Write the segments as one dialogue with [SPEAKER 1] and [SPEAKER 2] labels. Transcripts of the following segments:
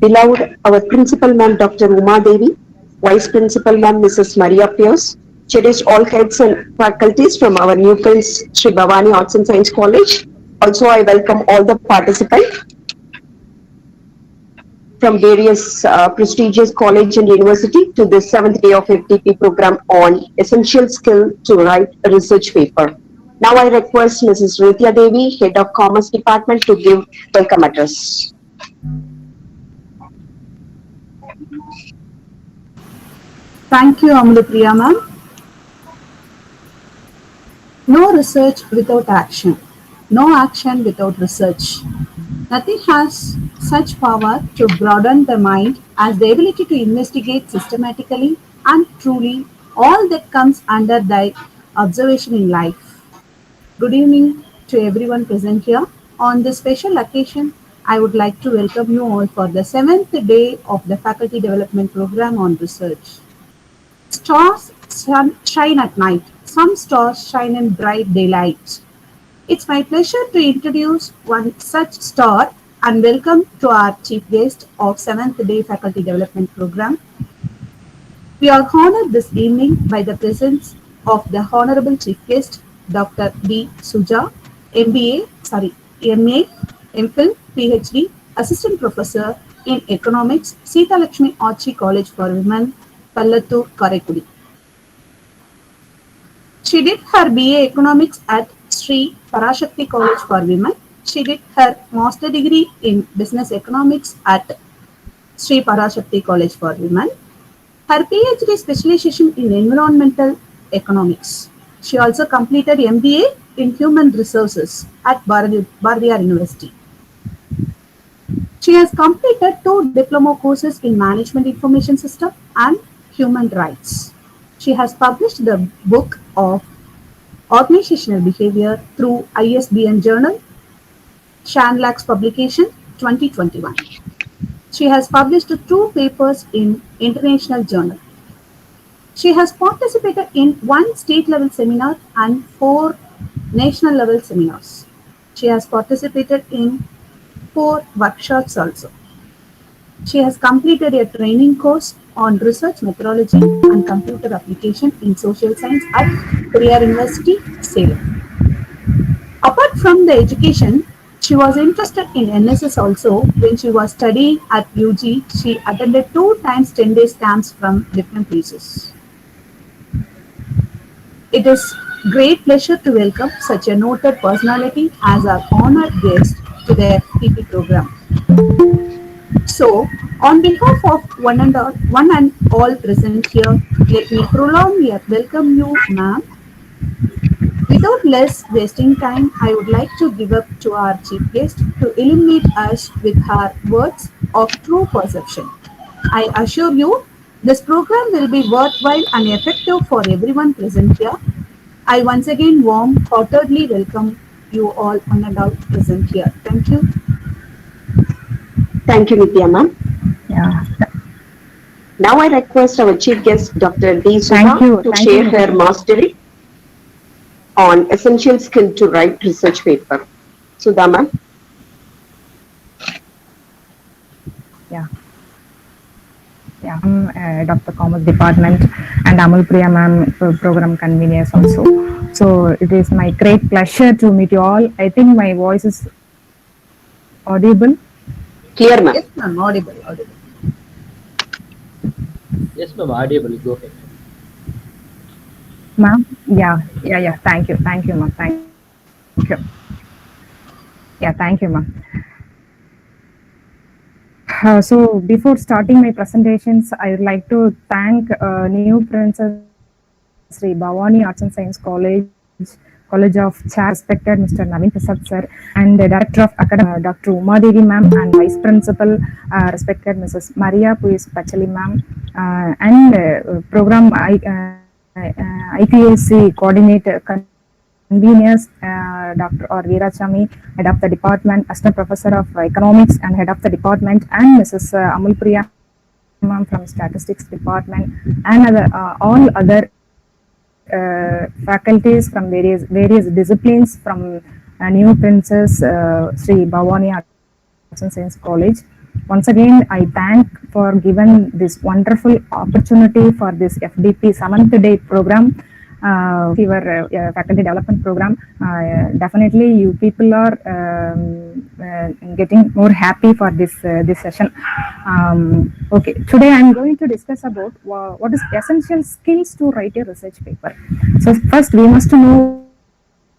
[SPEAKER 1] beloved our Principal Ma'am Dr. Uma Devi, Vice Principal Ma'am Mrs. Maria Pierce, cherished all heads and faculties from our new Prince Sri Bhavani Arts and Science College. Also, I welcome all the participants from various prestigious college and university to the 7th day of FDP program on essential skill to write a research paper. Now I request Mrs. Ritya Devi, Head of Commerce Department, to give welcome address.
[SPEAKER 2] Thank you, Amalapriya ma'am. No research without action. No action without research. Nothing has such power to broaden the mind as the ability to investigate systematically and truly all that comes under thy observation in life. Good evening to everyone present here. On this special occasion, I would like to welcome you all for the 7th day of the Faculty Development Program on Research. Stars shine at night. Some stars shine in bright daylight. It's my pleasure to introduce one such star and welcome to our chief guest of 7th day Faculty Development Program. We are honored this evening by the presence of the Honorable Chief Guest, Dr. B. Suja, MA, MPhil, PhD, Assistant Professor in Economics, Sita Lakshmi Archie College for Women, Pallattur, Karaikudi. She did her BA Economics at Sri Parashakti College for Women. She did her master degree in Business Economics at Sri Parashakti College for Women. Her PhD specialization in Environmental Economics. She also completed MBA in Human Resources at Bardiyar University. She has completed 2 diploma courses in Management Information System and Human Rights. She has published the book of Organizational Behavior through ISBN Journal, Shanlax Publication, 2021. She has published 2 papers in International Journal. She has participated in 1 state-level seminar and 4 national-level seminars. She has participated in 4 workshops also. She has completed a training course on research methodology and computer application in social science at Periyar University, Salem. Apart from the education, she was interested in NSS also. When she was studying at UG, she attended 2 times 10 days camps from different places. It is great pleasure to welcome such a noted personality as our honored guest to the FPP program. So, on behalf of one and all present here, let me prolong your welcome you, ma'am. Without less wasting time, I would like to give up to our chief guest to illuminate us with her words of true perception. I assure you, this program will be worthwhile and effective for everyone present here. I once again heartedly welcome you all on and all present here. Thank you.
[SPEAKER 1] Thank you, Nitya ma'am.
[SPEAKER 3] Yeah.
[SPEAKER 1] Now I request our chief guest, Dr. D. Sudha, to share her mastery on essential skill to write research paper. Sudha ma'am.
[SPEAKER 3] Yeah, I'm Dr. Commerce Department and Amalapriya ma'am program conveners also. So it is my great pleasure to meet you all. I think my voice is audible.
[SPEAKER 1] Clear ma'am.
[SPEAKER 2] Yes ma'am, audible.
[SPEAKER 4] Yes ma'am, audible. Go ahead.
[SPEAKER 3] Ma'am, yeah. Thank you, ma'am. Thank you. Yeah, thank you, ma'am. So before starting my presentations, I would like to thank New Princess Sri Bhavani Arts and Science College of Chair, respected Mr. Naveen Prasad sir, and the Director of Academy, Dr. Uma Devi ma'am, and Vice Principal, respected Mrs. Maria Puis Pachali ma'am, and Program IPAC Coordinator Conveners, Dr. R. Veerachami, Head of the Department, Assistant Professor of Economics and Head of the Department, and Mrs. Amalapriya ma'am from Statistics Department, and all other faculties from various disciplines from New Princess Sri Bhavani Arts and Science College. once again, I thank for given this wonderful opportunity for this FDP 7th day program, your faculty development program. Definitely, you people are getting more happy for this session. Okay, today I am going to discuss about what is essential skills to write a research paper. So first, we must know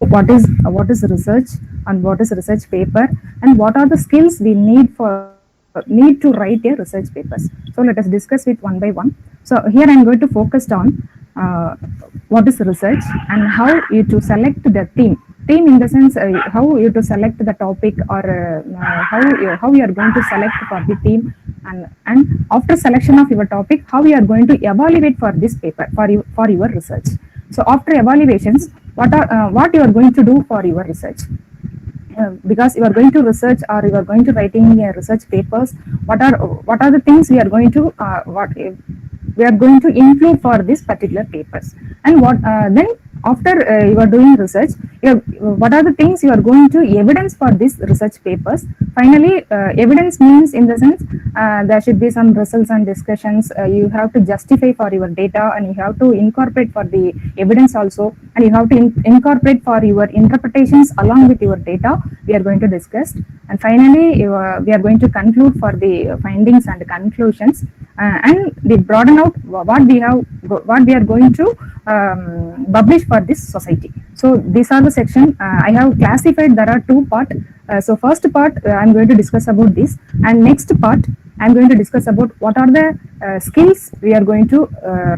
[SPEAKER 3] what is research and what is research paper, and what are the skills we need to write a research papers. So let us discuss it one by one. So here I am going to focus on what is research and how you to select the theme in the sense how you to select the topic, or how you are going to select for the theme, and after selection of your topic, how you are going to evaluate for this paper for your research. So after evaluations, what you are going to do for your research, because you are going to research or you are going to writing research papers, what are the things we are going to include for this particular papers, and what then after you are doing research, what are the things you are going to evidence for this research papers. Finally, evidence means in the sense there should be some results and discussions. You have to justify for your data, and you have to incorporate for the evidence also, and you have to incorporate for your interpretations along with your data. We are going to discuss, and finally we are going to conclude for the findings and conclusions, and we broaden out what we are going to publish for this society. So these are the section I have classified. There are two parts. So first part I am going to discuss about this, and next part I am going to discuss about what are the skills we are going to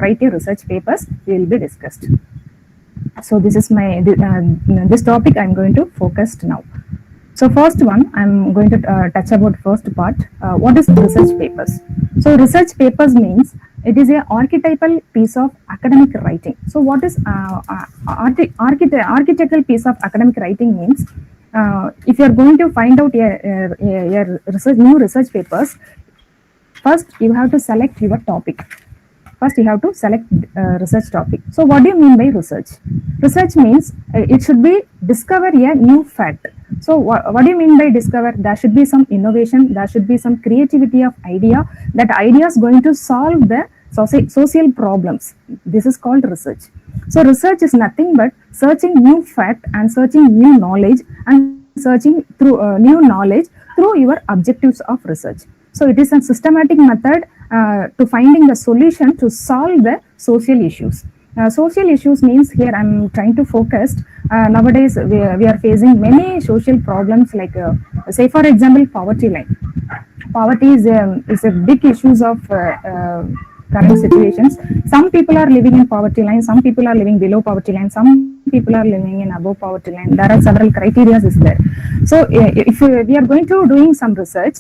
[SPEAKER 3] write a research papers. We will be discussed. So this is my this topic I am going to focus now. So first one, I am going to touch about first part. What is research papers? So research papers means it is a archetypal piece of academic writing. So what is archetypal piece of academic writing means? If you are going to find out new research papers, first you have to select your topic. First, you have to select research topic. So, what do you mean by research? Research means it should be discover a new fact. So, what do you mean by discover? There should be some innovation. There should be some creativity of idea. That idea is going to solve the social problems. This is called research. So, research is nothing but searching new fact and searching new knowledge, and searching through new knowledge through your objectives of research. So, it is a systematic method to finding the solution to solve the social issues. Social issues means here I am trying to focus. Nowadays we are facing many social problems, like say for example poverty line. Poverty is a big issues of current situations. Some people are living in poverty line, some people are living below poverty line, some people are living in above poverty line. There are several criteria is there. So if we are going to doing some research,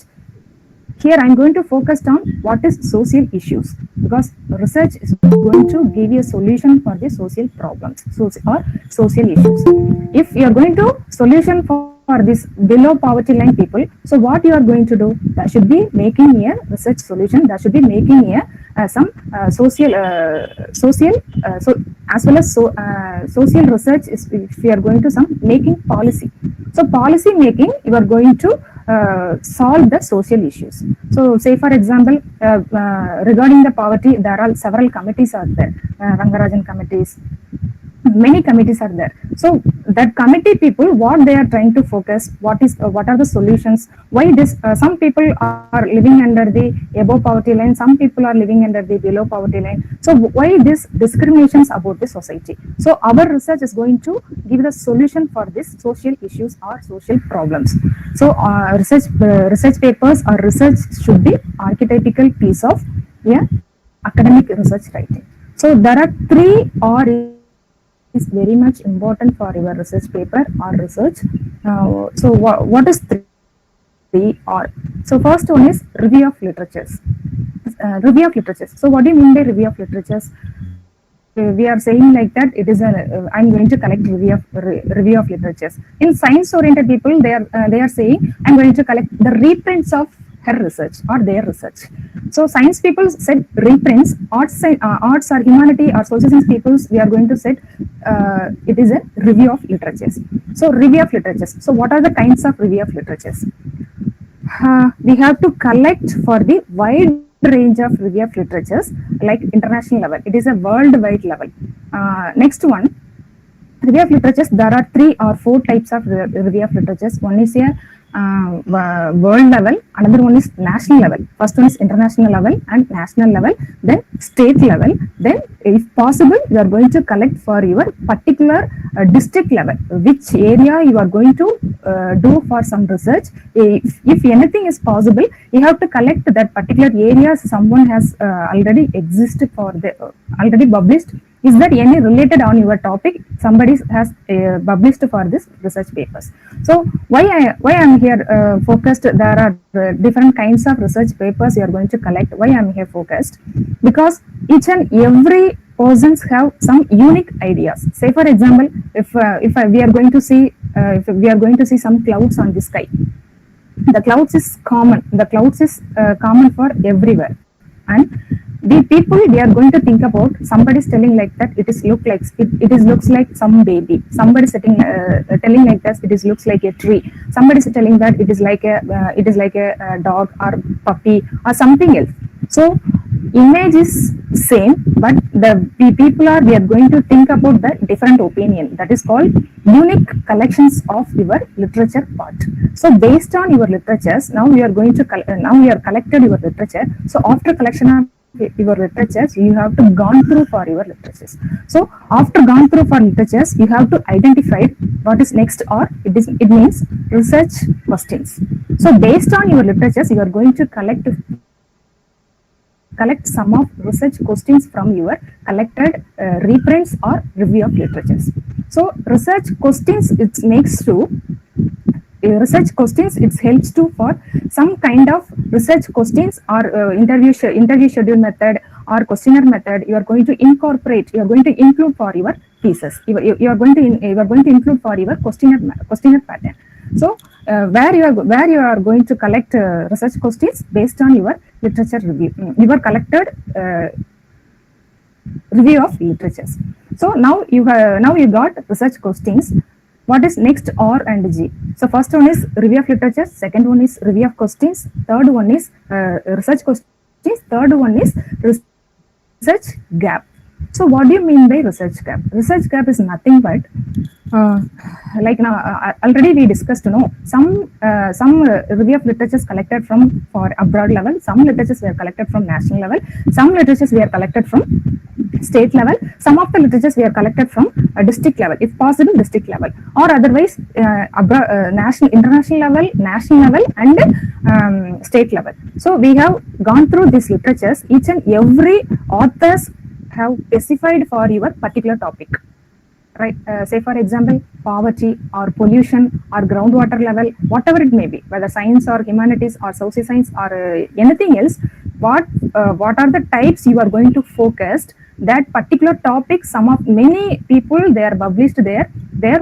[SPEAKER 3] here I am going to focus on what is social issues, because research is going to give you a solution for the social problems or social issues. If you are going to solution for this below poverty line people, so what you are going to do? That should be making a research solution. That should be making a some social so as well as social research is if you are going to some making policy. So policy making, you are going to solve the social issues. So say for example regarding the poverty, there are several committees are there, Rangarajan committees, many committees are there. So that committee people, what they are trying to focus, what are the solutions, why this some people are living under the above poverty line, some people are living under the below poverty line. So why this discriminations about the society? So our research is going to give the solution for this social issues or social problems. So research papers or research should be archetypical piece of academic research writing. So there are three or is very much important for your research paper or research. So what is three or? So first one is review of literatures. Review of literatures. So what do you mean by review of literatures? We are saying like that it is I'm going to collect review of literatures. In science oriented people, they are saying I'm going to collect the reprints of her research or their research. So science people said reprints, arts or humanity or social science peoples, we are going to say it is a review of literatures. So review of literatures. So what are the kinds of review of literatures? we have to collect for the wide range of review of literatures like international level. It is a worldwide level. Next one, review of literatures. There are 3 or 4 types of review of literatures. One is a world level, another one is national level. First one is international level and national level, then state level. Then if possible you are going to collect for your particular district level, which area you are going to do for some research. If anything is possible, you have to collect that particular area someone has already existed for the already published. Is there any related on your topic? Somebody has published for this research papers. So why I am here focused? There are different kinds of research papers you are going to collect. Why I am here focused? Because each and every persons have some unique ideas. Say for example, if we are going to see some clouds on the sky, the clouds is common. The clouds is common for everywhere, and the people, we are going to think about, somebody is telling like that it is looks like some baby. Somebody is telling like that it is looks like a tree. Somebody is telling that it is like a dog or puppy or something else. So image is same, but we are going to think about the different opinion. That is called unique collections of your literature part. So based on your literatures, now we are collected your literature. So after collection of your literatures, you have to gone through for your literatures. So after gone through for literatures, you have to identify what is next, or it means research questions. So based on your literatures, you are going to collect some of research questions from your collected reprints or review of literatures. So research questions, it makes to research questions, it helps to for some kind of research questions or interview schedule method or questionnaire method. You are going to incorporate, you are going to include for your pieces. You are going to include for your questionnaire pattern. So where you are going to collect research questions based on your literature review, your collected review of literatures. So now you got research questions. What is next, R and G? So first one is review of literature, second one is review of questions, third one is research questions, third one is research gap. So what do you mean by research gap? Research gap is nothing but like now already we discussed, some review of literatures collected from for abroad level, some literatures were collected from national level, some literatures were collected from state level, some of the literatures we are collected from district level, if possible district level, or otherwise international level, national level, and state level. So we have gone through these literatures. Each and every authors have specified for your particular topic, right? Say for example, poverty or pollution or groundwater level, whatever it may be, whether science or humanities or social science or anything else, what are the types you are going to focus that particular topic. Many people, they are published their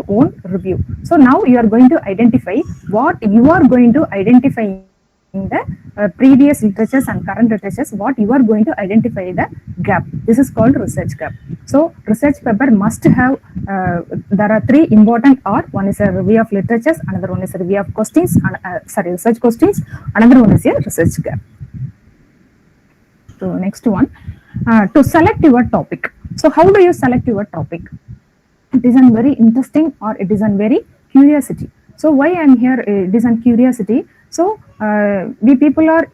[SPEAKER 3] own review. So now you are going to identify what you are going to identify in the previous literatures and current literatures, what you are going to identify the gap. This is called research gap. So research paper must have there are 3 important R. One is a review of literatures, another one is a review of questions, research questions, another one is a research gap. So next one, to select your topic. So how do you select your topic? It is a very interesting, or it is a very curiosity. So why I am here? It is a curiosity. So some people are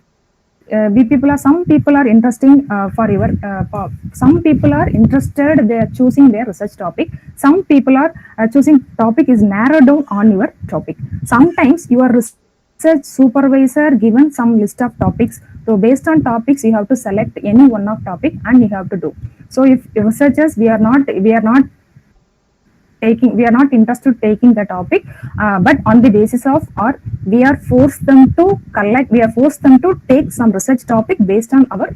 [SPEAKER 3] interesting for your some people are interested, they are choosing their research topic. Some people are choosing topic is narrowed down on your topic. Sometimes your research supervisor given some list of topics. So based on topics, you have to select any one of topic and you have to do. So if researchers, we are not interested taking the topic, but on the basis of, or we are forced them to take some research topic based on our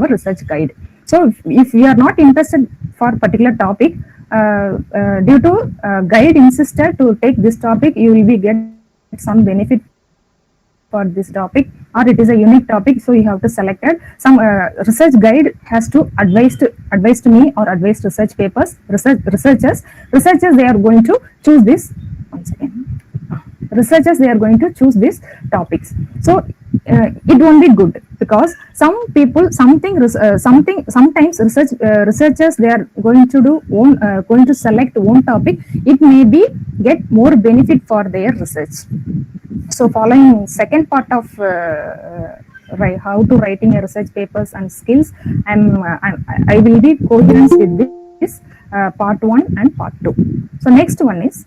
[SPEAKER 3] research guide. So if we are not interested for particular topic, due to guide insisted to take this topic, you will be get some benefit for this topic, or it is a unique topic, so you have to select it. Some research guide has to advise to me or advise research papers, researchers, they are going to choose this. Once again, researchers, they are going to choose these topics. So it won't be good, because some people sometimes researchers, they are going to do going to select one topic. It may be get more benefit for their research. So following second part of how to writing a research papers and skills, I will be coherent with this part 1 and part 2. So next one is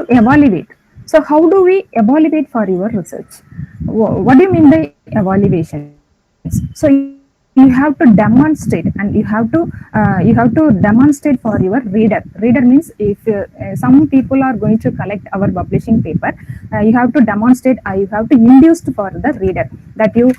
[SPEAKER 3] evaluate. So how do we evaluate for your research? What do you mean by evaluation? So you have to demonstrate, and you have to demonstrate for your reader. Reader means if some people are going to collect our publishing paper, you have to demonstrate, you have to induce for the reader that you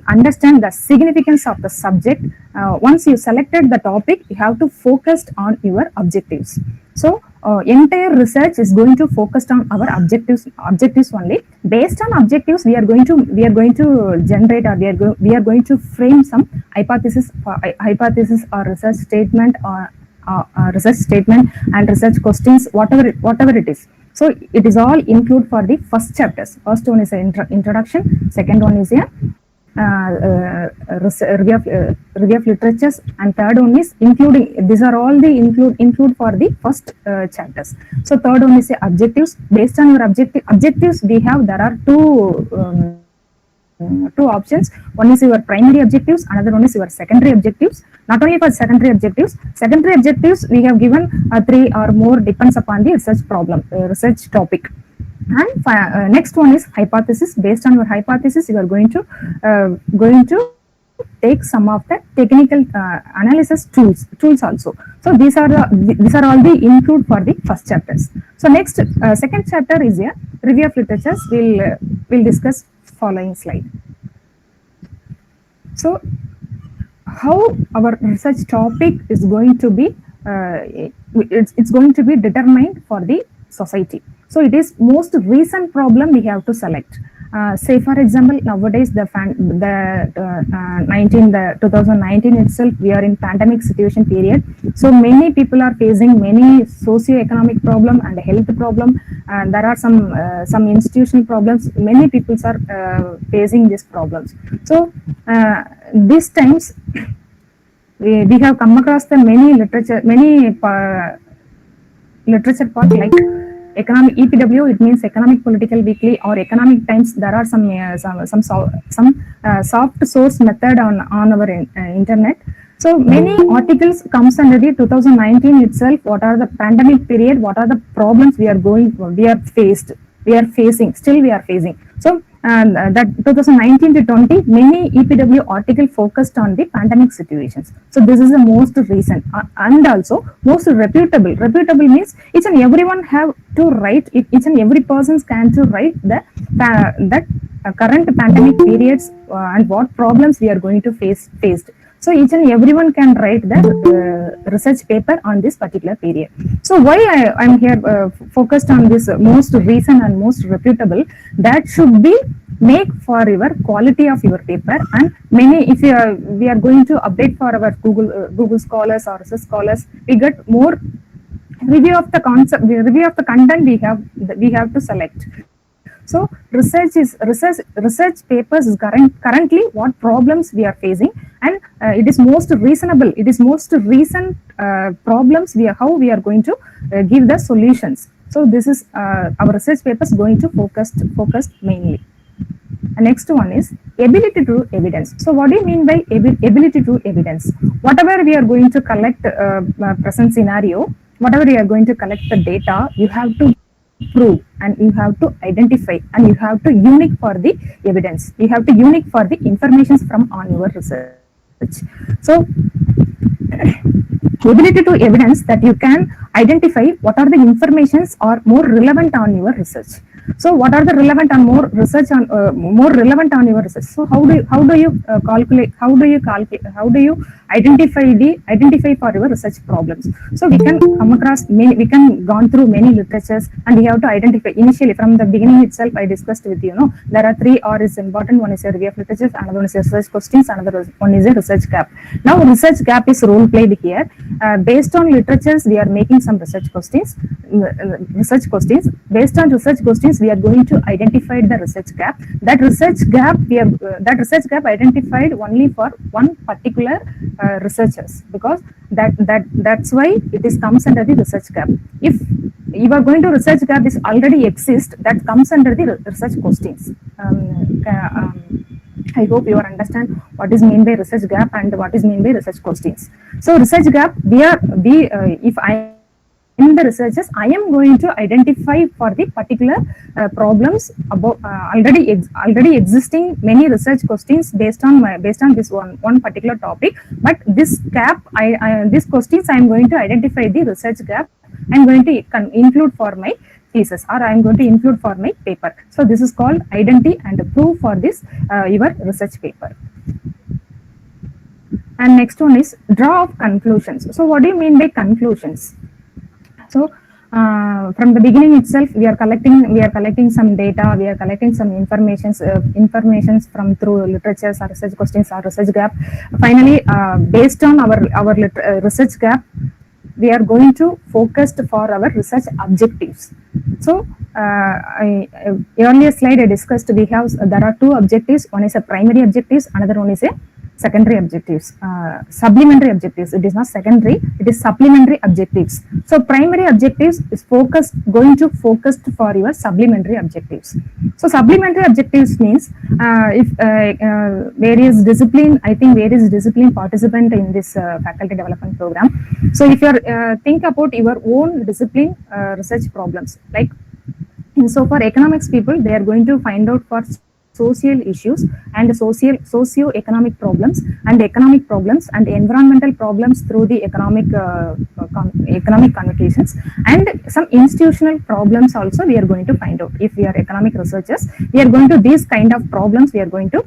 [SPEAKER 3] understand the significance of the subject. Once you selected the topic, you have to focus on your objectives. So entire research is going to focus on our objectives only. Based on objectives, we are going to generate, or we are going to frame some hypothesis or research statement, or research statement and research questions, whatever it is. So it is all include for the first chapters. First one is an introduction, second one is a review of literatures, and third one is including, these are all the include for the first chapters. So third one is the objectives. Based on your objectives, there are two options. One is your primary objectives, another one is your secondary objectives. Not only for secondary objectives we have given 3 or more, depends upon the research problem, research topic. And next one is hypothesis. Based on your hypothesis, you are going to take some of the technical analysis tools also. So these are all the include for the first chapters. So next second chapter is a review of literatures. We'll discuss following slide. So how our research topic is going to be it's going to be determined for the society. So it is most recent problem we have to select. Say for example, nowadays the 2019 itself, we are in pandemic situation period. So many people are facing many socio-economic problem and health problem, and there are some institutional problems. Many people are facing these problems. So these times we have come across the many literature part like economic EPW, it means Economic Political Weekly, or Economic Times. There are some soft source method on our internet. So many articles comes under the 2019 itself. What are the pandemic period? What are the problems we are facing? So that 2019 to 20, many EPW article focused on the pandemic situations. So this is the most recent and also most reputable. Reputable means each and everyone have to write. Each and every person can to write that current pandemic periods and what problems we are going to faced. So each and everyone can write the research paper on this particular period. So why I'm here focused on this most recent and most reputable, that should be make for your quality of your paper. And many, if we are going to update for our Google Scholars or research scholars, we get more review of the concept, review of the content we have to select. So research papers is currently what problems we are facing, and it is most reasonable. It is most recent problems how we are going to give the solutions. So this is our research papers going to focus mainly. And next one is ability to evidence. So what do you mean by ability to evidence? Whatever we are going to collect present scenario, whatever we are going to collect the data, you have to prove, and you have to identify, and you have to unique for the evidence. You have to unique for the information from on your research. So ability to evidence, that you can identify what are the informations are more relevant on your research. So what are the relevant and more research on more relevant on your research? So how do you calculate? How do you identify for your research problems? So we can come across many. We can gone through many literatures, and we have to identify initially from the beginning itself. I discussed with you. No, there are three R is important. One is a review of literatures, another one is a research questions, another one is a research gap. Now research gap is role played here. Based on literatures, we are making some research questions. Based on research questions, we are going to identify the research gap. That research gap identified only for one particular researchers, because that's why it is comes under the research gap. If you are going to research gap is already exist, that comes under the research questions. I hope you understand what is mean by research gap and what is mean by research questions. So research gap, if I in the researches, I am going to identify for the particular problems about already existing many research questions based on this one particular topic. But this gap, these questions I am going to identify the research gap. I am going to include for my thesis, or I am going to include for my paper. So this is called identity and proof for this your research paper. And next one is draw of conclusions. So what do you mean by conclusions? So from the beginning itself, we are collecting some data, we are collecting some informations from through literatures or research questions or research gap. Finally, based on our research gap, we are going to focus for our research objectives. So earlier slide I discussed, there are two objectives. One is a primary objectives, another one is a secondary objectives, supplementary objectives. It is not secondary, it is supplementary objectives. So primary objectives is going to focus for your supplementary objectives. So supplementary objectives means if various discipline participant in this faculty development program. So if you think about your own discipline research problems, like so for economics people, they are going to find out for social issues and socio-economic problems and economic problems and environmental problems through the economic connotations, and some institutional problems also we are going to find out. If we are economic researchers, we are going to these kind of problems, we are going to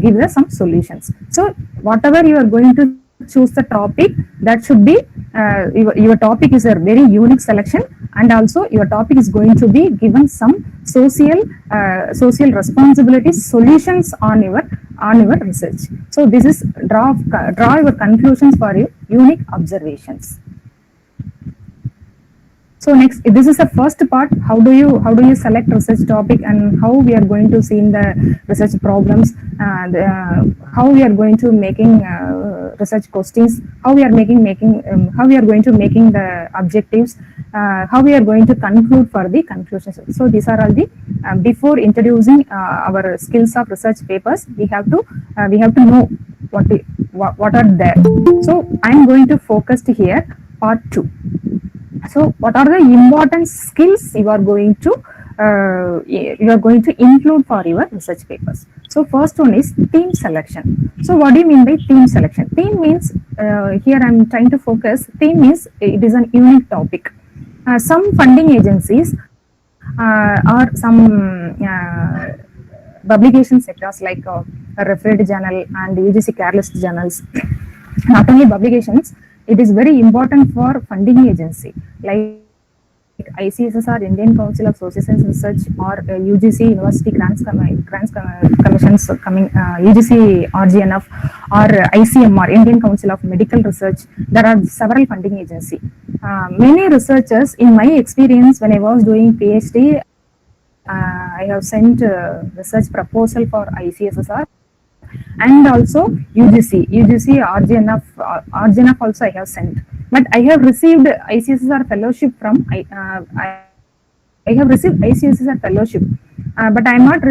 [SPEAKER 3] give them some solutions. So whatever you are going to choose the topic, that should be your topic is a very unique selection, and also your topic is going to be given some social responsibility solutions on your research. So this is draw your conclusions for your unique observations. So next, this is the first part. How do you select research topic, and how we are going to see in the research problems, and how we are going to making research questions, how we are going to making the objectives, how we are going to conclude for the conclusions. So these are all the before introducing our skills of research papers, we have to know what are there. So I am going to focus here part 2. So what are the important skills you are going to include for your research papers? So first one is theme selection. So what do you mean by theme selection? Theme means here I am trying to focus. Theme means it is an unique topic. Some funding agencies or some publication sectors like referred journal and UGC careless journals. Not only publications, it is very important for funding agency like ICSSR, Indian Council of Social Science Research, or UGC University Grants Commissions coming, UGC RGNF, or ICMR, Indian Council of Medical Research. There are several funding agencies. Many researchers, in my experience when I was doing PhD, I have sent research proposal for ICSSR and also UGC RGNF also I have sent, but I have received ICSSR fellowship from I have received ICSSR fellowship, but I am not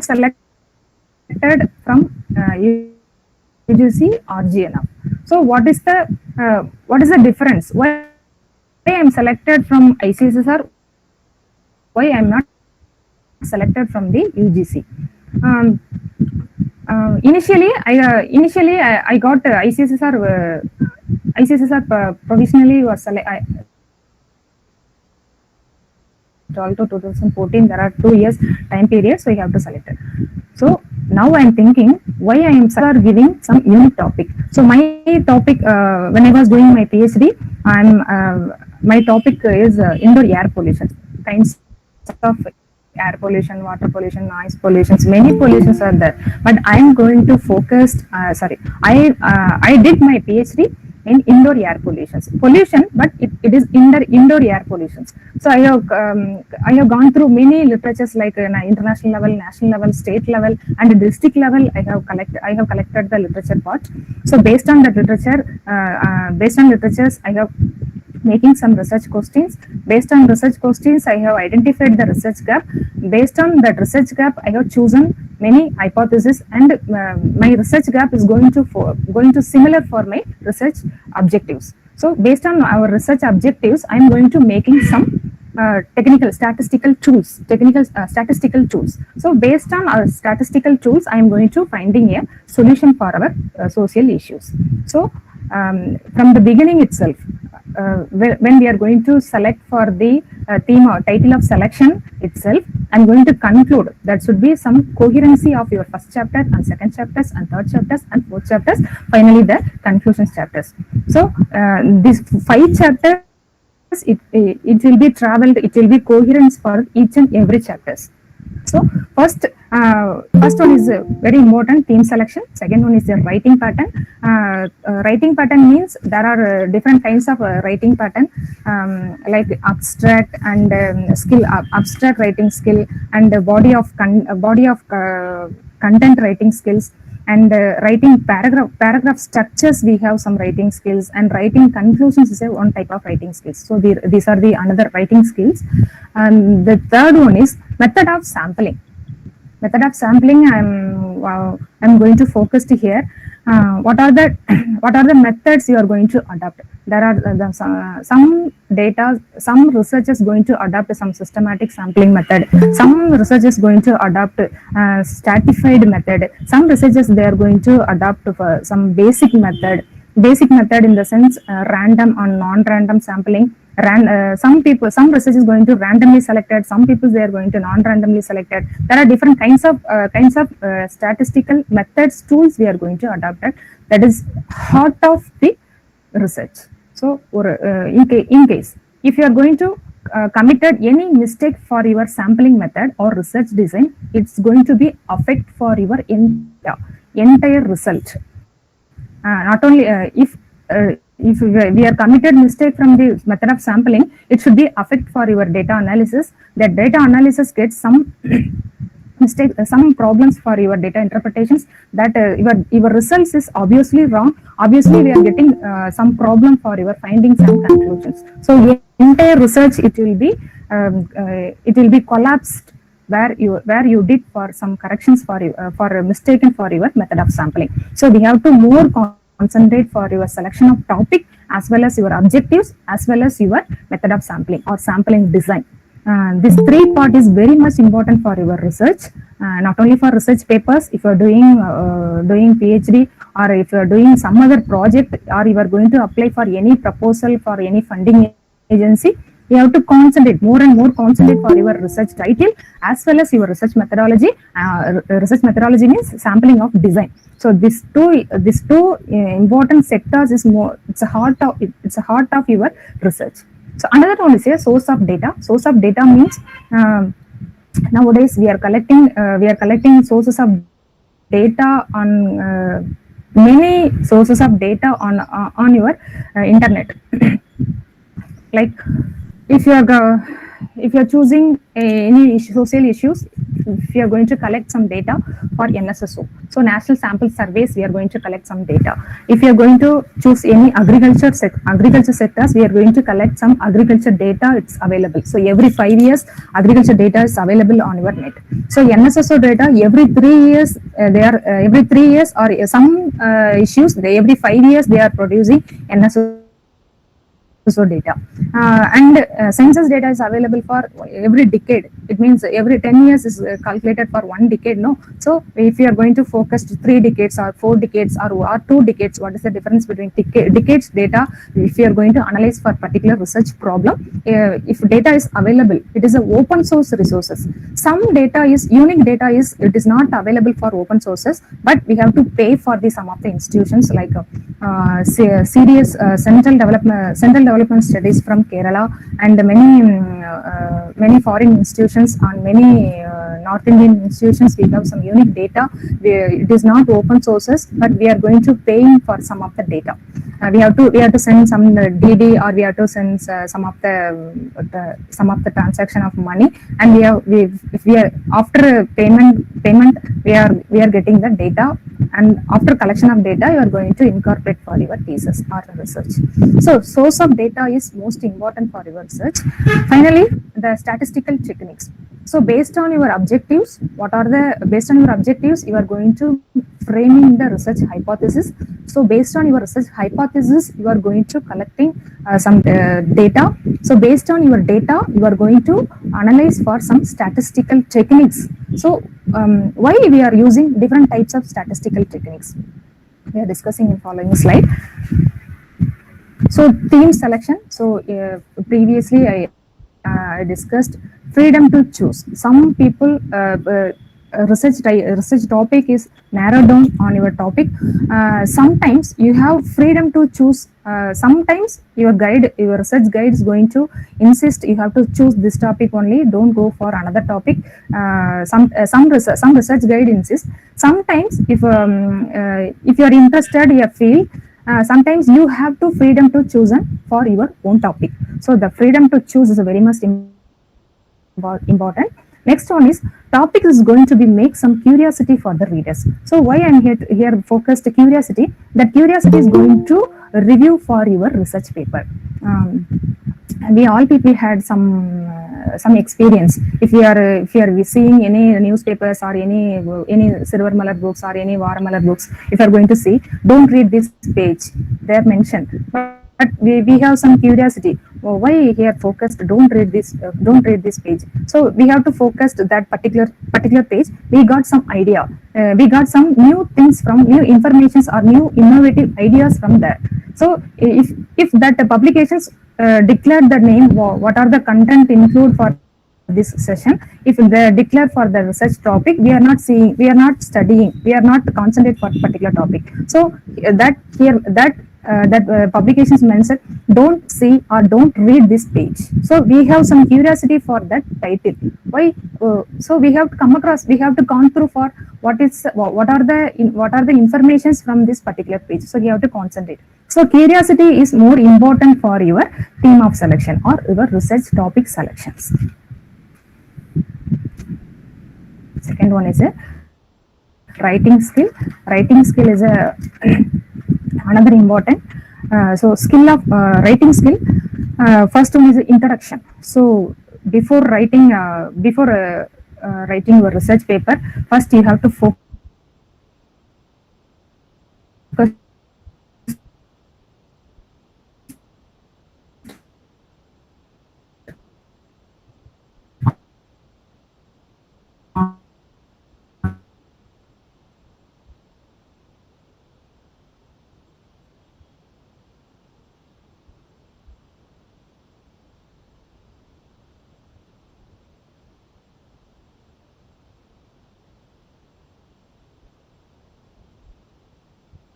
[SPEAKER 3] selected from UGC RGNF. So what is the difference? Why I am selected from ICSSR? Why I am not selected from the UGC? Initially I got ICSSR provisionally was 2012 to 2014, there are 2 years time period, so you have to select it. So now I am thinking why I am giving some unique topic. So my topic, when I was doing my PhD, my topic is indoor air pollution, kinds of air pollution, water pollution, noise pollutions, many pollutions are there. But I am going to focus. I did my PhD in indoor air pollution, but it is indoor air pollutions. So I have gone through many literatures like international level, national level, state level, and district level. I have collected the literature part. So based on that literature, literatures, I have making some research questions. Based on research questions, I have identified the research gap. Based on that research gap, I have chosen many hypotheses, and my research gap is going to similar for my research objectives. So based on our research objectives, I am going to making some technical statistical tools. So based on our statistical tools, I am going to finding a solution for our social issues. So from the beginning itself, when we are going to select for the theme or title of selection itself, I'm going to conclude that should be some coherency of your first chapter and second chapters and third chapters and fourth chapters, finally the conclusions chapters. So these 5 chapters, it will be traveled, it will be coherence for each and every chapters. So first one is very important, theme selection. Second one is the writing pattern. Writing pattern means there are different kinds of writing pattern, like abstract and abstract writing skill, and body of content writing skills, and writing paragraph structures. We have some writing skills, and writing conclusions is one type of writing skills. So these are the another writing skills. And the third one is method of sampling. I'm going to focus to here. What are the methods you are going to adopt? There are some data, some researchers going to adopt some systematic sampling method. Some researchers going to adopt stratified method. Some researchers they are going to adopt some basic method. Basic method in the sense random or non-random sampling. Some research is going to randomly selected, some people they are going to non-randomly selected. There are different kinds of statistical methods, tools we are going to adopt. That is heart of the research. So in case if you are going to committed any mistake for your sampling method or research design, it's going to be affect for your entire result. Not only if we are committed mistake from the method of sampling, it should be affect for your data analysis. That data analysis gets some mistake, some problems for your data interpretations. That your results is obviously wrong. Obviously, we are getting some problem for your findings and conclusions. So entire research it will be collapsed where you did for some corrections for mistaken for your method of sampling. So we have to more concentrate for your selection of topic as well as your objectives as well as your method of sampling or sampling design. This 3 part is very much important for your research, not only for research papers. If you are doing PhD, or if you are doing some other project, or you are going to apply for any proposal for any funding agency, you have to concentrate more and more for your research title as well as your research methodology. Research methodology means sampling of design. So these two important sectors is more. It's a heart of your research. So another one is a source of data. Source of data means nowadays we are collecting sources of data on many sources of data on your internet. Like if you are choosing any social issues, if you are going to collect some data for NSSO, so national sample surveys, we are going to collect some data. If you are going to choose any agriculture sectors, we are going to collect some agriculture data. It's available. So every 5 years, agriculture data is available on your net. So NSSO data every 3 years, every 3 years or some issues, every 5 years they are producing NSSO or data. And census data is available for every decade. It means every 10 years is calculated for one decade. No, so if you are going to focus to 3 decades or 4 decades or 2 decades, what is the difference between decades data? If you are going to analyze for particular research problem, if data is available, it is a open source resources. Some data is unique data, is it is not available for open sources, but we have to pay for the some of the institutions like serious central development studies from Kerala, and many foreign institutions and many North Indian institutions. We have some unique data. It is not open sources, but we are going to pay for some of the data. We have to send some DD, or we have to send some of the transaction of money, and if we are after payment we are getting the data, and after collection of data you are going to incorporate for your thesis or research. So source of data is most important for your research. Finally, the statistical techniques. So based on your objectives, you are going to framing the research hypothesis. So based on your research hypothesis, you are going to collecting some data. So based on your data, you are going to analyze for some statistical techniques. So why we are using different types of statistical techniques? We are discussing in following slide. So theme selection. So previously I discussed freedom to choose. Some people research topic is narrowed down on your topic. Sometimes you have freedom to choose. Sometimes your research guide is going to insist you have to choose this topic only, don't go for another topic. Some research guide insists. Sometimes if you are interested in a field, sometimes you have to freedom to choose for your own topic. So the freedom to choose is a very much important. Next one is topic is going to be make some curiosity for the readers. So why I'm here focused curiosity? That curiosity is going to review for your research paper. We all people had some experience. If you are seeing any newspapers or any Silver Malar books or any Varamalar books, if you are going to see, don't read this page, they are mentioned. But we have some curiosity. Oh, why here focused? Don't read this page. So we have to focus to that particular page. We got some idea. We got some new things from new informations or new innovative ideas from there. So if that publications declare the name, what are the content include for this session. If they declare for the research topic, we are not studying, we are not concentrate for particular topic. So that publications mentioned don't see or don't read this page. So we have some curiosity for that title. Why? So we have to gone through for what are the informations from this particular page. So we have to concentrate. So curiosity is more important for your theme of selection or your research topic selections. Second one is a writing skill. Writing skill is another important. So skill of writing skill. First one is introduction. So before writing your research paper, first you have to focus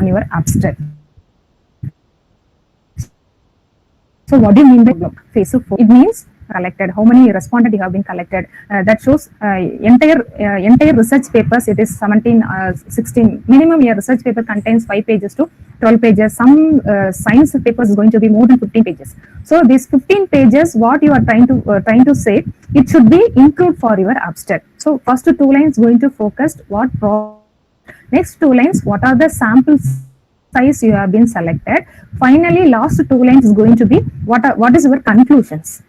[SPEAKER 3] on your abstract. So what do you mean by phase of 4? It means collected, how many respondents you have been collected. That shows entire research papers. It is 16 minimum. Your research paper contains 5 pages to 12 pages. Some science papers is going to be more than 15 pages. So these 15 pages, what you are trying to say, it should be include for your abstract. So first 2 lines going to focus what next 2 lines, what are the samples size you have been selected. Finally, last 2 lines is going to be what is your conclusions.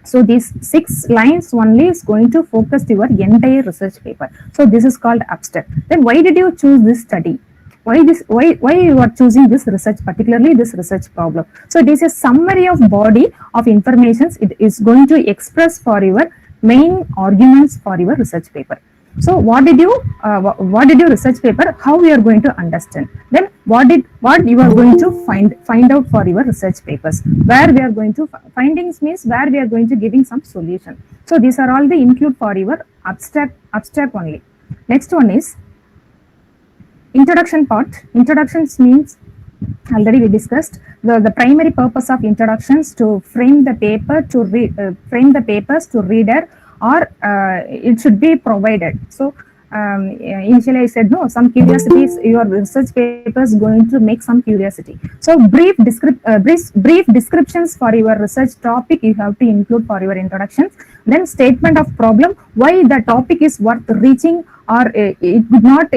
[SPEAKER 3] So these 6 lines only is going to focus your entire research paper. So this is called abstract. Then why did you choose this study? why you are choosing this research, particularly this research problem. So it is a summary of body of informations. It is going to express for your main arguments for your research paper. So what did you research paper, how we are going to understand, then what you are going to find out for your research papers, where we are going to findings means where we are going to giving some solution. So these are all the include for your abstract only. Next one is introduction part. Introductions means already we discussed the primary purpose of introductions to frame the paper to frame the papers to reader, or it should be provided. So initially I said no, some curiosities, your research paper is going to make some curiosity. So brief descriptions for your research topic you have to include for your introductions. Then statement of problem, why the topic is worth reaching, or it would not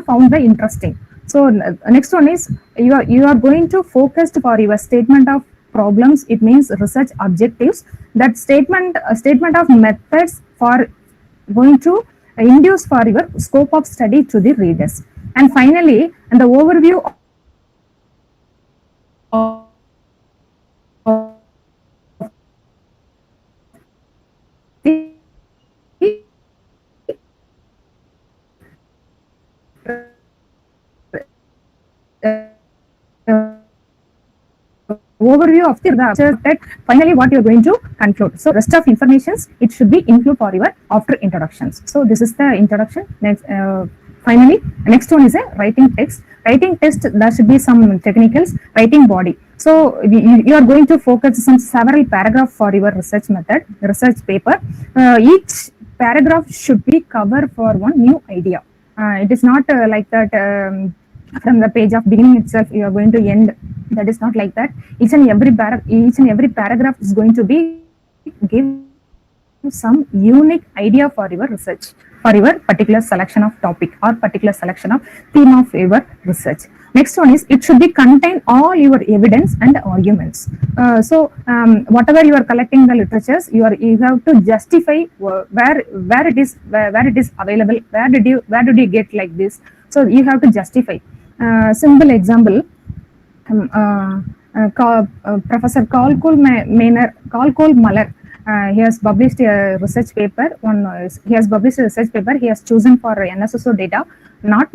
[SPEAKER 3] found the interesting. So next one is you are going to focus for your statement of problems. It means research objectives. That statement of methods for going to induce for your scope of study to the readers. And finally, and the overview of the overview of the that finally what you're going to conclude. So rest of informations it should be included for your after introductions. So this is the introduction. Next, finally, next one is a writing text. Writing text, there should be some technicals. Writing body. So you are going to focus on several paragraphs for your research paper. Each paragraph should be covered for one new idea. It is not like that. From the page of beginning itself you are going to end. That is not like that. Each and every paragraph is going to be give some unique idea for your research, for your particular selection of topic or particular selection of theme of your research. Next one is it should be contain all your evidence and arguments. Whatever you are collecting the literatures, you have to justify where it is available. Where did you get like this? So you have to justify. Simple example. Professor Kalkul Muller. He has published a research paper. He has chosen for NSSO data. Not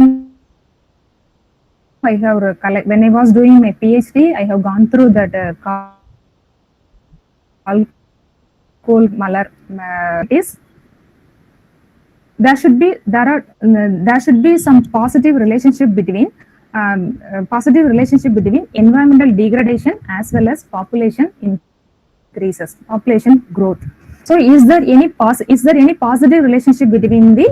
[SPEAKER 3] I have when I was doing my PhD, I have gone through that Kalkul Muller. There should be some positive relationship between environmental degradation as well as population increases, population growth. So is there any positive relationship between the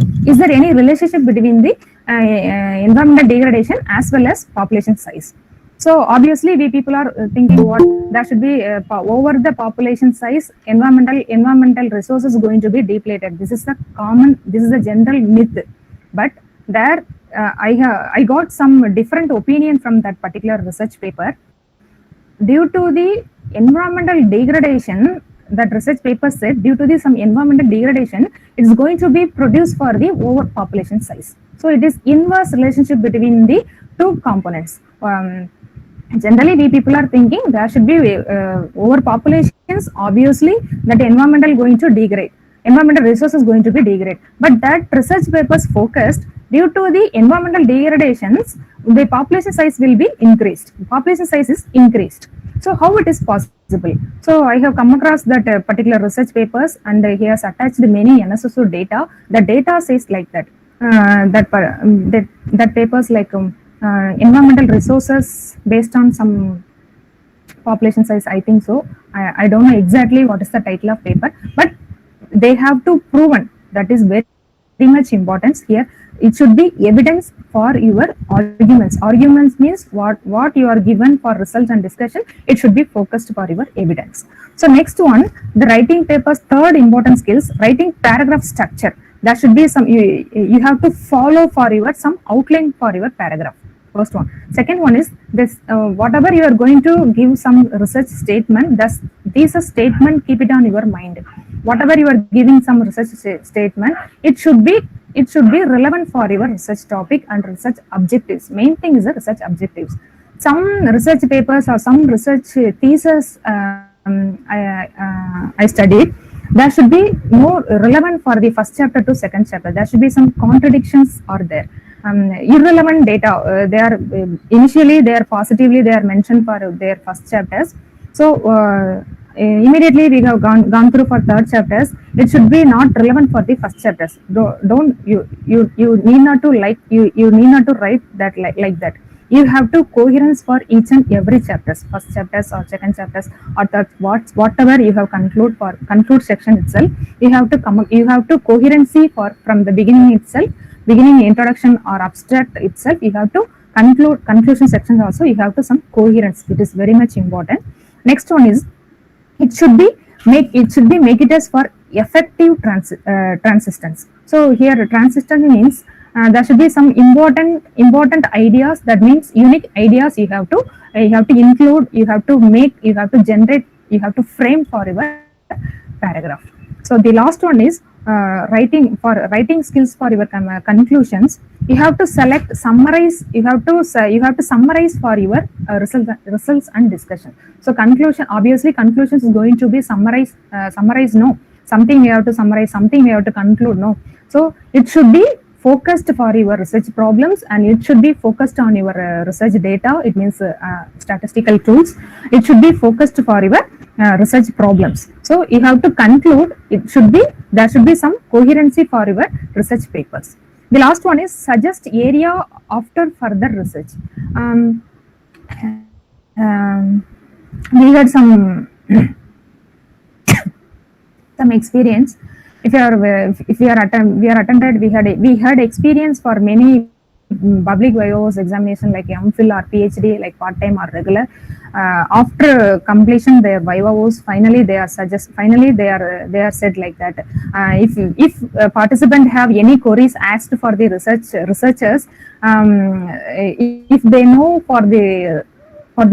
[SPEAKER 3] environmental degradation as well as population size? So obviously we people are thinking what there should be over the population size, environmental resources going to be depleted. This is the general myth. But there I got some different opinion from that particular research paper. Due to the environmental degradation, that research paper said due to some environmental degradation, it is going to be produced for the overpopulation size. So it is inverse relationship between the two components. Generally, we people are thinking there should be overpopulations. Obviously, that environmental going to degrade. Environmental resources going to be degrade. But that research papers focused due to the environmental degradations, the population size will be increased. Population size is increased. So how it is possible? So I have come across that particular research papers, and he has attached many NSSO data. The data says like that. That papers like environmental resources based on some population size, I think so. I don't know exactly what is the title of paper, but they have to proven. That is very much importance here. It should be evidence for your arguments. Arguments means what you are given for results and discussion. It should be focused for your evidence. So next one, the writing papers, third important skills, writing paragraph structure. There should be some, you have to follow for your some outline for your paragraph. First one. Second one is this, whatever you are going to give some research statement, this statement, keep it on your mind. Whatever you are giving some research statement, it should be it should be relevant for your research topic and research objectives. Main thing is the research objectives. Some research papers or some research thesis I studied, there should be more relevant for the first chapter to second chapter. There should be some contradictions are there. Irrelevant data, they are initially they are positively they are mentioned for their first chapters. So immediately we have gone through for third chapters. It should be not relevant for the first chapters. Don't you need not to you need not to write that like that. You have to coherence for each and every chapters, first chapters or second chapters or third, whatever you have conclude section itself. You have to coherency for from the beginning itself, beginning introduction or abstract itself. You have to conclusion section also. You have to some coherence. It is very much important. Next one is it should be make it as for effective transistence. So here transistence means there should be some important ideas. That means unique ideas you have to include, you have to make, you have to generate, you have to frame for your paragraph. So the last one is writing skills for your conclusions. You have to summarize. You have to summarize for your results and discussion. So conclusions is going to be summarize. No, something you have to summarize, something you have to conclude. No, so it should be focused for your research problems, and it should be focused on your research data. It means statistical tools. It should be focused for your research problems. So you have to conclude. There should be some coherency for your research papers. The last one is suggest area after further research. We had some experience. If we attended, we had experience for many public bios examination like MPhil or PhD, like part time or regular. After completion their vivos, finally they are said like that. If a participant have any queries asked for the researchers, if they know for the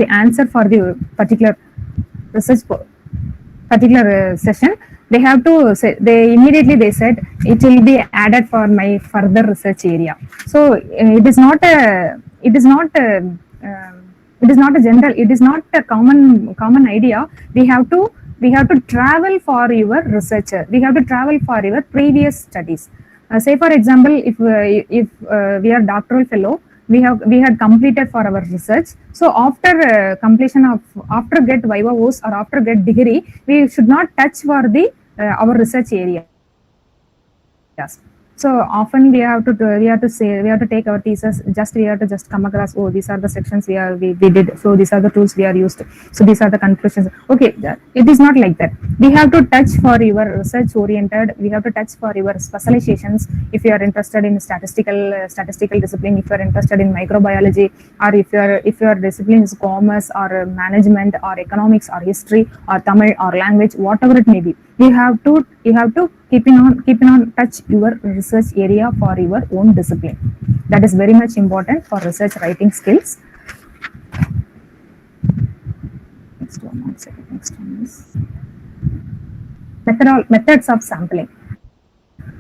[SPEAKER 3] answer for the particular session, they have to say, they immediately said it will be added for my further research area. So it is not a common idea. We have to travel for your researcher. We have to travel for your previous studies. Say for example, if we are doctoral fellow, we had completed for our research. So after completion of get vivos or after get degree, we should not touch for the our research area. So often we have to take our thesis. We have to come across, oh, these are the sections we did. So these are the tools we are used. So these are the conclusions. Okay, it is not like that. We have to touch for your research oriented. We have to touch for your specializations. If you are interested in statistical discipline, if you are interested in microbiology, or if your discipline is commerce or management or economics or history or Tamil or language, whatever it may be, you have to keeping on touch your research area for your own discipline. That is very much important for research writing skills. Next one is methods of sampling.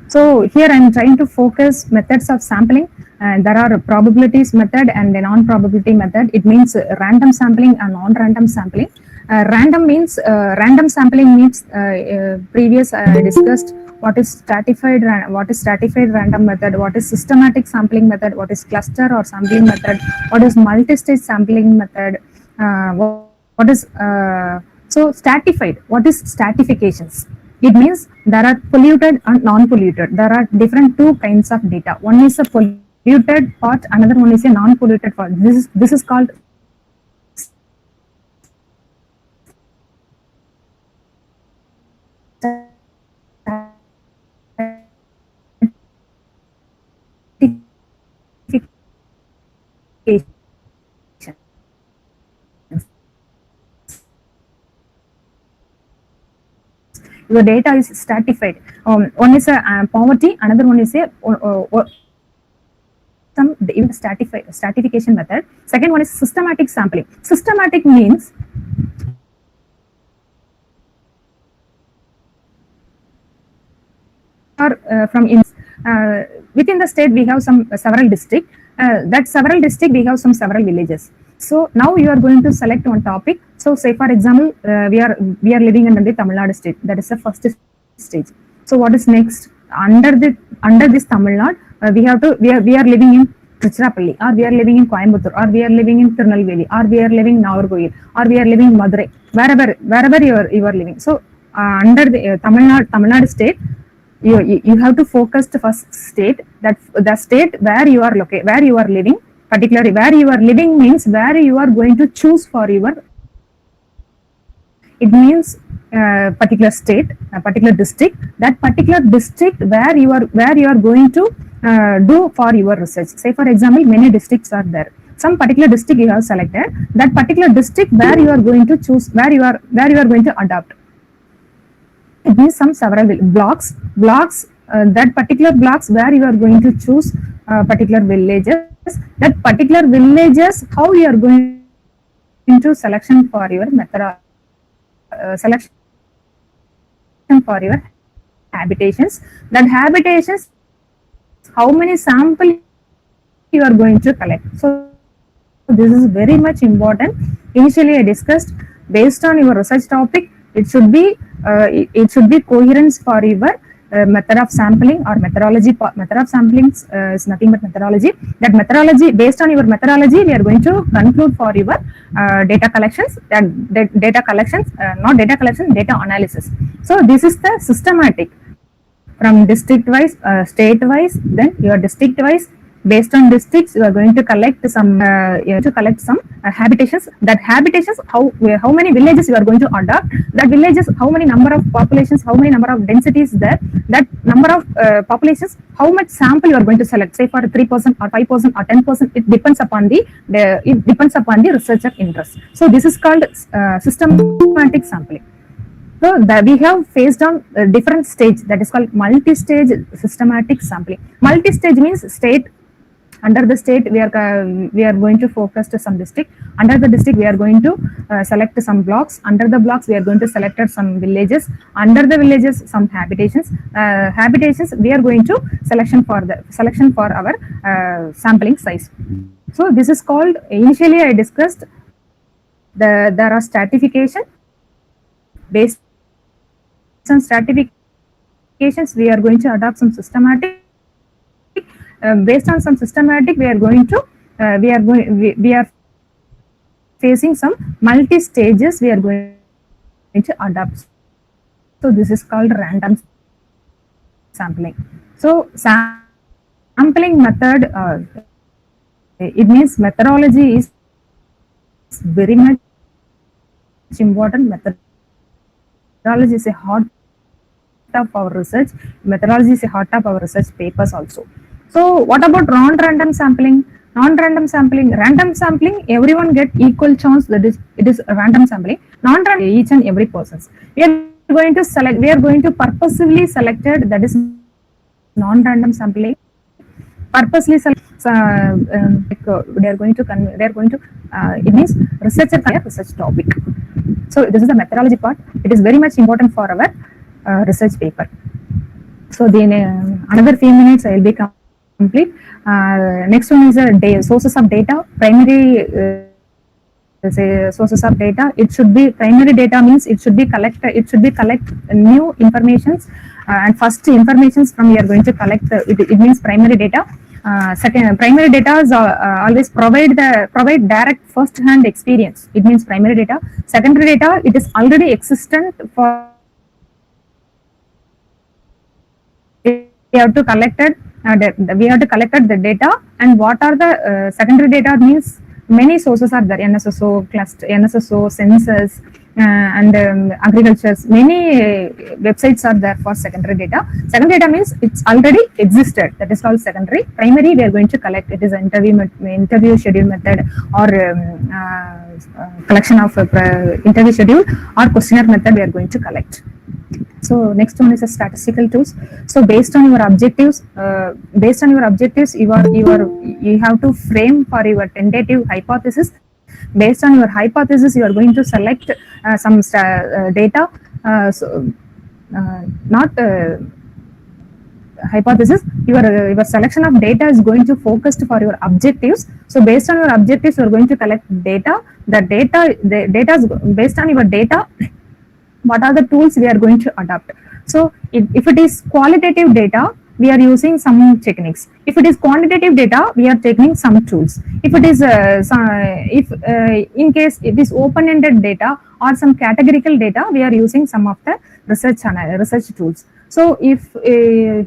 [SPEAKER 3] So here I am trying to focus methods of sampling, and there are probabilities method and a non-probability method. It means random sampling and non-random sampling. Random sampling means previous discussed what is stratified random method, what is systematic sampling method, what is cluster or sampling method, what is multi-stage sampling method, what is so stratified. What is stratifications? It means there are polluted and non-polluted. There are different two kinds of data. One is a polluted part, another one is a non-polluted part. This is called your data is stratified. One is a poverty, another one is a some stratification method. Second one is systematic sampling. Systematic means from within the state we have some several district. That several district we have some several villages. So now you are going to select one topic. So say for example, we are living in the Tamil Nadu state. That is the first stage. So what is next? Under this Tamil Nadu, we are living in Tiruchirappalli, or we are living in Coimbatore, or we are living in Tirunelveli, or we are living in Nagarkoil, or we are living in Madurai, wherever you are living. So under the Tamil Nadu state, you have to focus the first state, that the state where you are located, where you are living. Particularly where you are living means where you are going to choose for your, it means particular state, a particular district, that particular district where you are going to do for your research. Say for example, many districts are there. Some particular district you have selected, that particular district where you are going to choose, where you are going to adopt. It means some several blocks, that particular blocks where you are going to choose particular villages, that particular villages, how you are going to selection for your method, selection for your habitations. That habitations, how many sample you are going to collect. So this is very much important. Initially I discussed, based on your research topic, it should be coherence for your method of sampling or methodology. Method of sampling is nothing but methodology. That methodology, based on your methodology, we are going to conclude for your data collections, data analysis. So this is the systematic from district wise, state wise, then your district wise. Based on districts, you are going to collect some habitations. That habitations, how many villages you are going to adopt. That villages, how many number of populations, how many number of densities there. That number of populations, how much sample you are going to select. Say for 3% or 5% or 10%. It depends upon the researcher interest. So this is called systematic sampling. So that we have faced on different stage, that is called multi-stage systematic sampling. Multi-stage means state. Under the state, we are going to focus to some district. Under the district, we are going to select some blocks. Under the blocks, we are going to select some villages. Under the villages, some habitations. Habitations, we are going to selection for our sampling size. So this is called, initially I discussed, there are stratification. Based on stratifications, we are going to adopt some systematic. Based on some systematic, we are facing some multi stages. We are going to adopt. So this is called random sampling. So sampling method, it means methodology is very much important. Methodology is a heart of our research. Methodology is a heart of our research papers also. So what about non-random sampling? Non-random sampling, random sampling, everyone get equal chance. That is, it is random sampling. Non-random, each and every person. We are going to select. We are going to purposely selected. That is non-random sampling. Purposely select. They are going to. It means researcher research topic. So this is the methodology part. It is very much important for our research paper. So then another few minutes I will be complete. Next one is sources of data. Primary sources of data. It should be primary data means it should be collect new informations and first informations from we are going to collect. It means primary data. Second, primary data is always provide direct first hand experience. It means primary data. Secondary data, it is already existent for. We have to collect the data, and what are the secondary data means many sources are there. NSSO, cluster, NSSO, census, and agricultures. Many websites are there for secondary data. Secondary data means it's already existed. That is called secondary. Primary, we are going to collect. It is an interview schedule method or collection of interview schedule or questionnaire method. We are going to collect. So next one is a statistical tools. So based on your objectives, you have to frame for your tentative hypothesis. Based on your hypothesis, you are going to select some data. hypothesis, your selection of data is going to focus for your objectives. So based on your objectives, you are going to collect data. The data is based on your data. What are the tools we are going to adopt? So if it is qualitative data, we are using some techniques. If it is quantitative data, we are taking some tools. If it is in case it is open-ended data or some categorical data, we are using some of the research tools. So if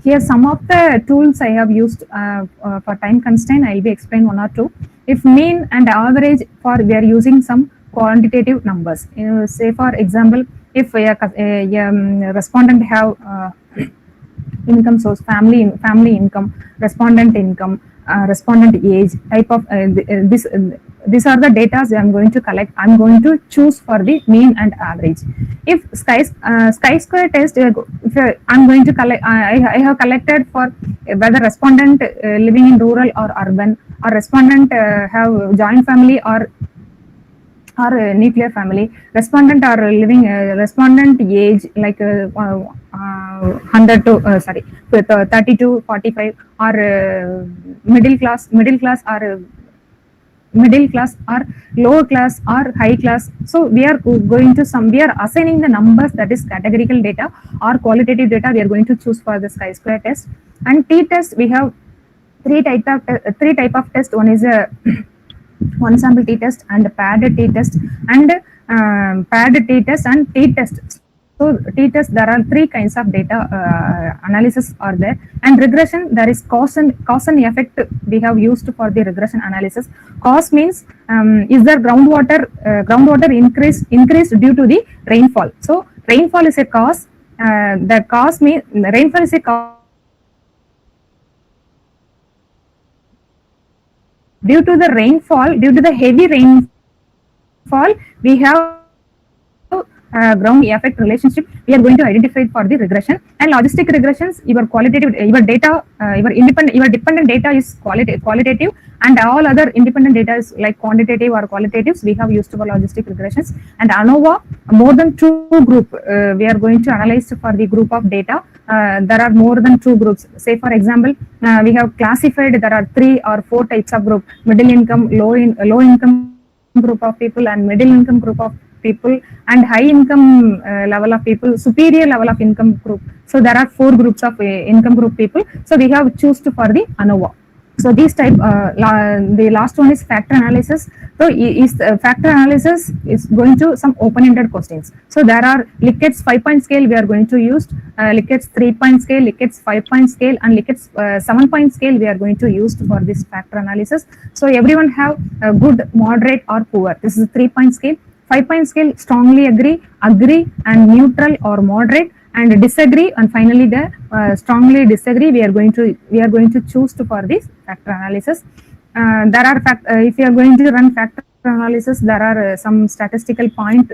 [SPEAKER 3] here some of the tools I have used for time constraint, I will be explain one or two. If mean and average, for we are using some quantitative numbers. Say for example, if a respondent have income source, family income, respondent income, respondent age, type of these are the data I am going to collect. I am going to choose for the mean and average. If chi-square test, if I am going to collect, I have collected for whether respondent living in rural or urban, or respondent have joint family or nuclear family, respondent are living respondent age like 100 to 30 to 45, or middle class or middle class or lower class or high class. So we are going to we are assigning the numbers, that is categorical data or qualitative data, we are going to choose for the chi-square test. And t-test, we have three type of test. One is a one sample t-test and paired t-test and paired t-test and t-test. So t-test, there are three kinds of data analysis are there. And regression, there is cause and effect we have used for the regression analysis. Cause means is there groundwater increased due to the rainfall. So rainfall is a cause. The cause means rainfall is a cause. Due to the heavy rainfall, we have ground effect relationship. We are going to identify for the regression. And logistic regressions, your qualitative, your data, your dependent data is qualitative, and all other independent data is like quantitative or qualitatives. We have used for logistic regressions. And ANOVA, more than two group, we are going to analyze for the group of data. There are more than two groups. Say for example, we have classified, there are 3 or 4 types of group: middle income, low income group of people, and middle income group of people, and high income level of people, superior level of income group. So there are 4 groups of income group people. So we have chosen for the ANOVA. So these type, the last one is factor analysis. So factor analysis is going to some open-ended questions. So there are Likkert's 5-point scale we are going to use, Likkert's 3-point scale, Likkert's 5-point scale, and Likkert's 7-point scale we are going to use for this factor analysis. So everyone have a good, moderate, or poor. This is a 3-point scale. 5-point scale, strongly agree, and neutral or moderate, and disagree, and finally the strongly disagree. We are going to choose for this factor analysis. There are if you are going to run factor analysis, there are some statistical point